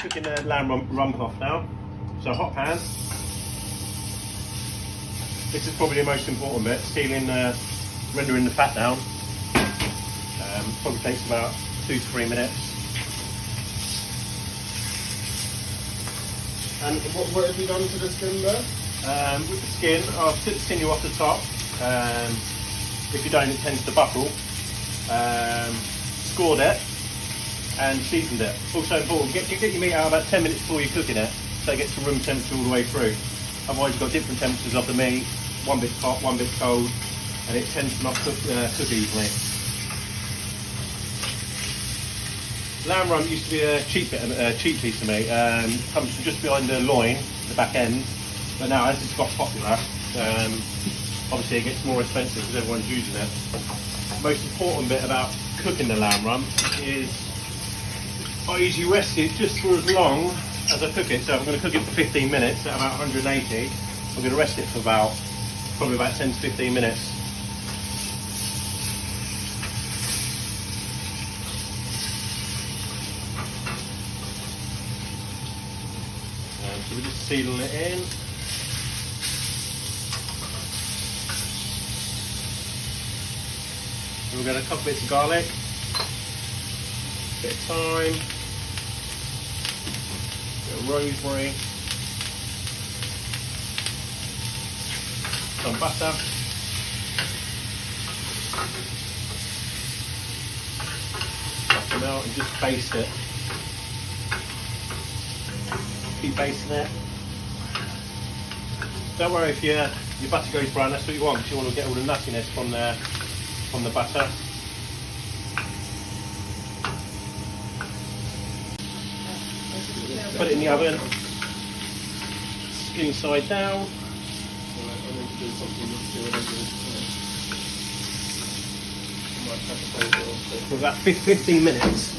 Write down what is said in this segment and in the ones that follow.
cooking the lamb rump off now. So hot pan. This is probably the most important bit, sealing, rendering the fat down. Probably takes about 2 to 3 minutes. And what have you done to the skin there? With the skin, I've took the sinew off the top. If you don't, it tends to buckle. Scored it and seasoned it. Also important, get your meat out about 10 minutes before you're cooking it, so it gets to room temperature all the way through. Otherwise, you've got different temperatures of the meat, one bit hot, one bit cold, and it tends to not cook easily. Lamb rump used to be a cheap piece of meat. Comes from just behind the loin, the back end. But now, as it's got popular, obviously it gets more expensive because everyone's using it. The most important bit about cooking the lamb rump is I usually rest it just for as long as I cook it. So I'm going to cook it for 15 minutes at about 180. I'm going to rest it for probably about 10 to 15 minutes. So we're just sealing it in. We've got a couple bits of garlic, bit of thyme, bit of rosemary, some butter, butter melt, and just baste it. Keep basting it. Don't worry if your butter goes brown, that's what you want, because you want to get all the nuttiness from the butter. Put it in the oven, skin side down. For about 15 minutes.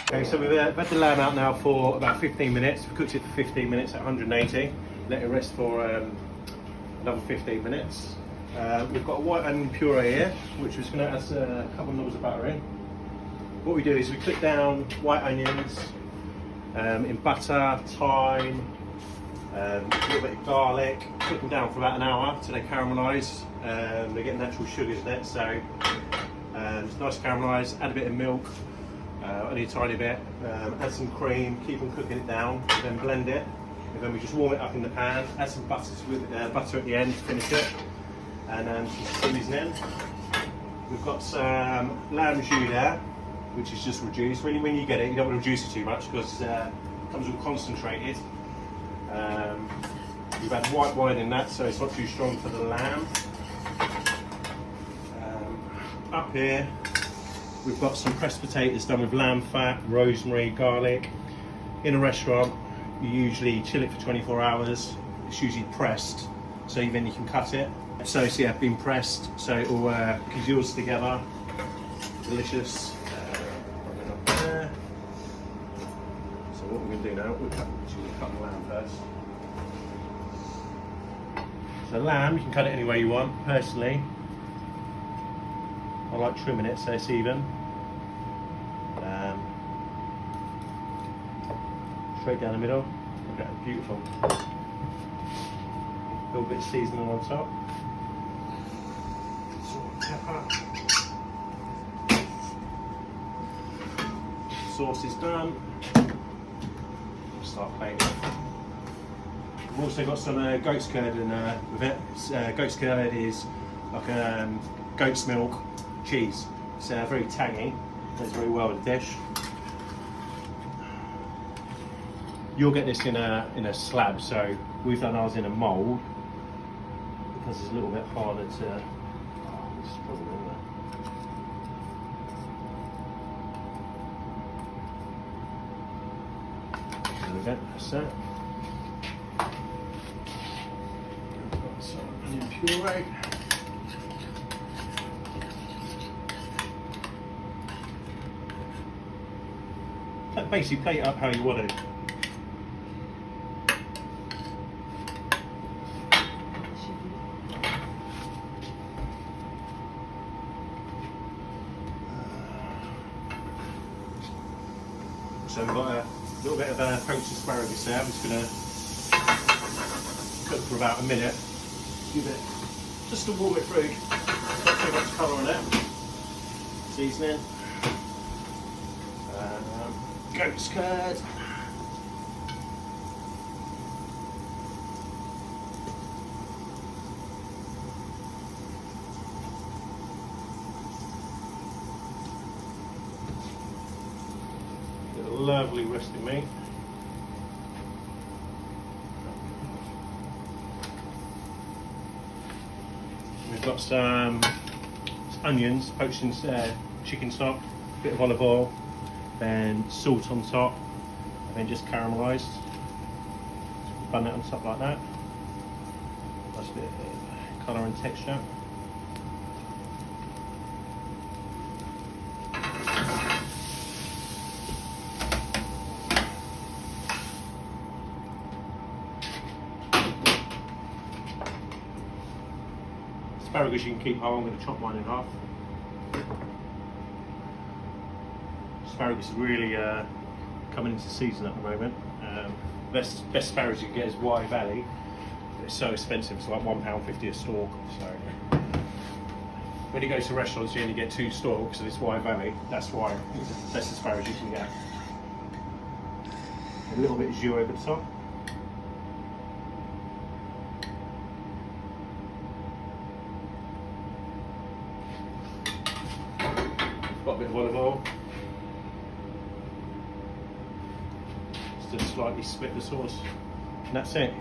Okay, so we've had the lamb out now for about 15 minutes. We cooked it for 15 minutes at 180. Let it rest for another 15 minutes. We've got a white onion puree here, which was going to add a couple of knobs of butter in. What we do is we click down white onions in butter, thyme, a little bit of garlic. Cook them down for about an hour until they caramelise. They get natural sugars in it, so it's nice to caramelise. Add a bit of milk. Only a tiny bit, add some cream, keep on cooking it down, then blend it, and then we just warm it up in the pan, add some butter at the end to finish it, and some seasoning. We've got some lamb jus there, which is just reduced. When you get it, you don't want to reduce it too much because it comes all concentrated. We've had white wine in that, so it's not too strong for the lamb. Up here, we've got some pressed potatoes done with lamb fat, rosemary, garlic. In a restaurant, you usually chill it for 24 hours. It's usually pressed, so then you can cut it. So yeah, been pressed, so it all congeals together. Delicious. There. So what we're going to do now, we'll cut the lamb first. So lamb, you can cut it any way you want. Personally, I like trimming it so it's even. Straight down the middle. Okay, beautiful. A little bit of seasoning on top. Salt and pepper. Sauce is done. Start plating. We've also got some goat's curd in with it. Goat's curd is like goat's milk cheese. It's very tangy. Goes very well with the dish. You'll get this in a slab, so we've done ours in a mould because it's a little bit harder to. Oh, this is probably in there. There we go. That's it. Got some onion puree. Basically, plate it up how you want it. So we've got a little bit of poached asparagus there. I'm just going to cook for about a minute. Give it just to warm it through. Not too much colour on it. Seasoning. Goat's curd. Got a lovely roasted meat. We've got some onions poached in chicken stock, a bit of olive oil, then salt on top, and then just caramelised. Bun it on top like that. Nice bit of colour and texture. Asparagus you can keep whole. I'm going to chop mine in half. Asparagus is really coming into season at the moment. Best asparagus you can get is Wye Valley. It's so expensive, it's like £1.50 a stalk. So when you go to restaurants, you only get 2 stalks of this Wye Valley. That's why it's the best asparagus you can get. A little bit of jus over the top. Got a bit of olive oil. Just to slightly split the sauce. And that's it.